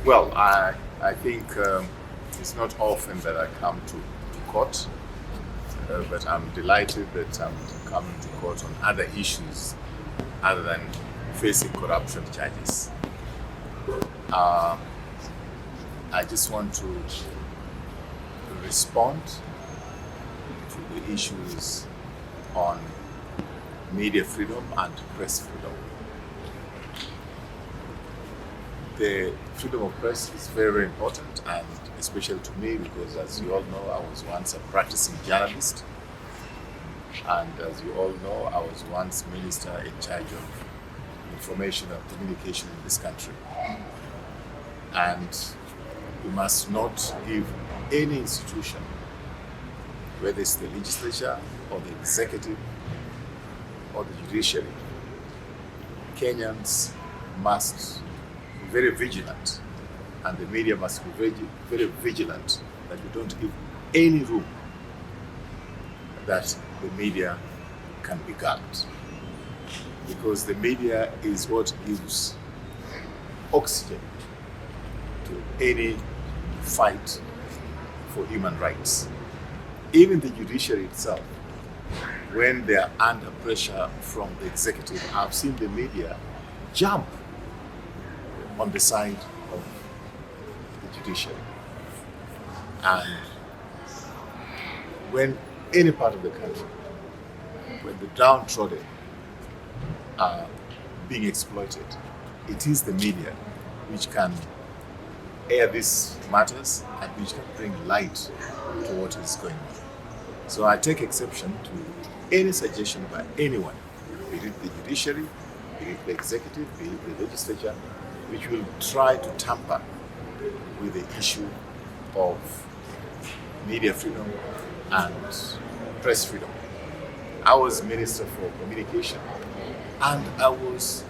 Well, I think it's not often that I come to court, but I'm delighted that I'm coming to court on other issues other than facing corruption charges. Uh, I just want to respond to the issues on media freedom and press freedom. The freedom of press is very, very important, and especially to me because, as you all know, I was once a practicing journalist, and as you all know, I was once minister in charge of information and communication in this country. And we must not give any institution, whether it's the legislature or the executive or the judiciary, Kenyans must be very vigilant, and the media must be very, very vigilant that we don't give any room that the media can be guarded. Because the media is what gives oxygen to any fight for human rights. Even the judiciary itself, when they are under pressure from the executive, I've seen the media jump on the side of the judiciary. And when any part of the country, when the downtrodden are being exploited, it is the media which can air these matters and which can bring light to what is going on. So I take exception to any suggestion by anyone, be it the judiciary, be it the executive, be it the legislature, which will try to tamper with the issue of media freedom and press freedom. I was Minister for Communication, and I was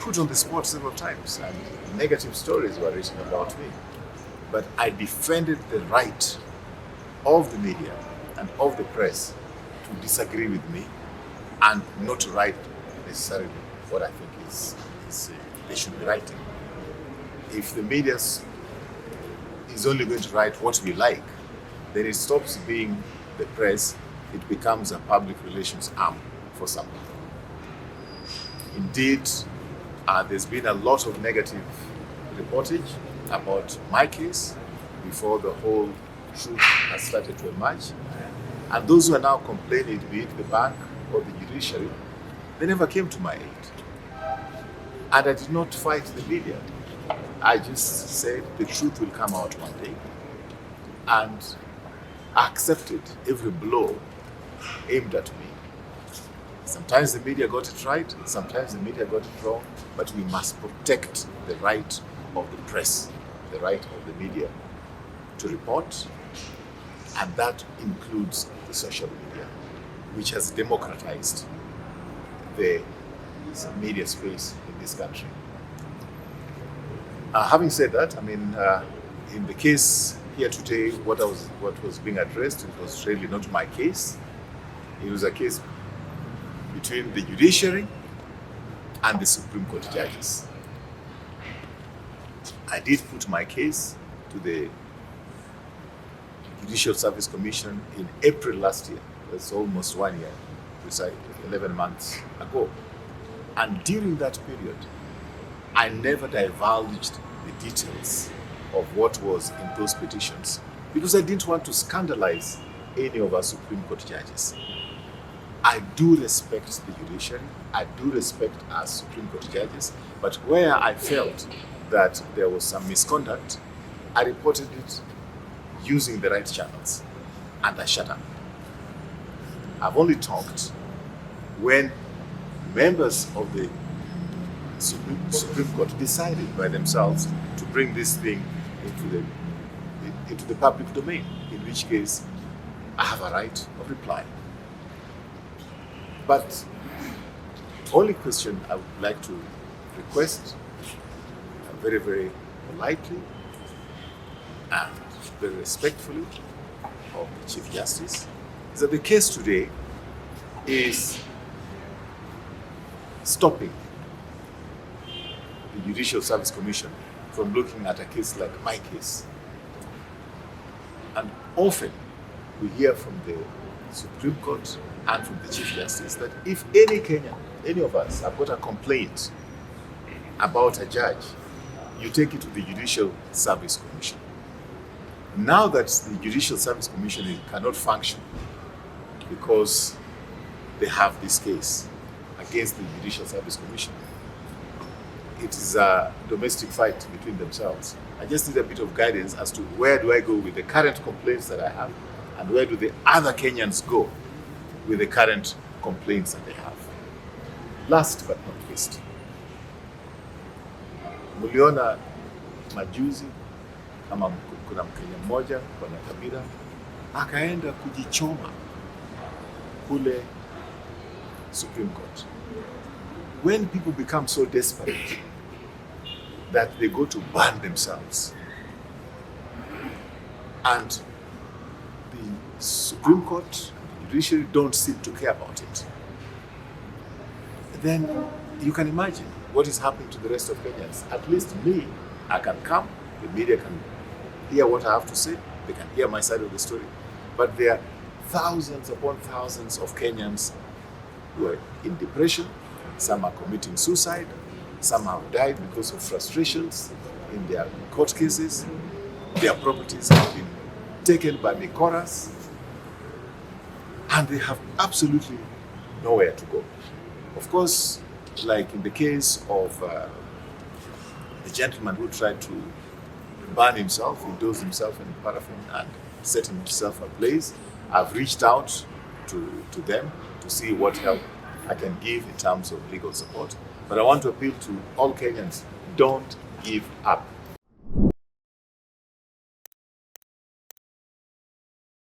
put on the spot several times, and negative stories were written about me. But I defended the right of the media and of the press to disagree with me and not to write necessarily what I think is they should be writing. If the media is only going to write what we like, then it stops being the press, it becomes a public relations arm for some people. Indeed, there's been a lot of negative reportage about my case before the whole truth has started to emerge. And those who are now complaining, be it the bank or the judiciary, they never came to my aid. And I did not fight the media. I just said the truth will come out one day. And I accepted every blow aimed at me. Sometimes the media got it right, sometimes the media got it wrong, but we must protect the right of the press, the right of the media to report, and that includes the social media, which has democratized the media space in this country. Having said that, in the case here today, what was being addressed, it was really not my case. It was a case between the judiciary and the Supreme Court judges. I did put my case to the Judicial Service Commission in April last year. That's almost 1 year, precisely 11 months ago. And during that period, I never divulged the details of what was in those petitions because I didn't want to scandalize any of our Supreme Court judges. I do respect the judiciary, I do respect our Supreme Court judges, but where I felt that there was some misconduct, I reported it using the right channels, and I shut up. I've only talked when members of the Supreme Court decided by themselves to bring this thing into the public domain, in which case I have a right of reply. But only question I would like to request very, very politely and very respectfully of the Chief Justice is that the case today is stopping the Judicial Service Commission from looking at a case like my case. And often we hear from the Supreme Court and from the Chief Justice that if any Kenyan, any of us, have got a complaint about a judge, you take it to the Judicial Service Commission. Now that the Judicial Service Commission cannot function because they have this case against the Judicial Service Commission, it is a domestic fight between themselves. I just need a bit of guidance as to where do I go with the current complaints that I have, and where do the other Kenyans go with the current complaints that they have. Last but not least, muliona majuzi kama kuna Mkenya mmoja Bwana Kabira akaenda kujichoma kule Supreme Court. When people become so desperate that they go to burn themselves, and the Supreme Court, the judiciary don't seem to care about it, then you can imagine what is happening to the rest of Kenyans. At least me, I can come, the media can hear what I have to say, they can hear my side of the story, but there are thousands upon thousands of Kenyans who are in depression. Some are committing suicide, some have died because of frustrations in their court cases, their properties have been taken by the chorus, and they have absolutely nowhere to go. Of course, like in the case of the gentleman who tried to burn himself, he dosed himself in paraffin and set himself ablaze, I've reached out to them to see what help I can give in terms of legal support. But I want to appeal to all Kenyans, don't give up.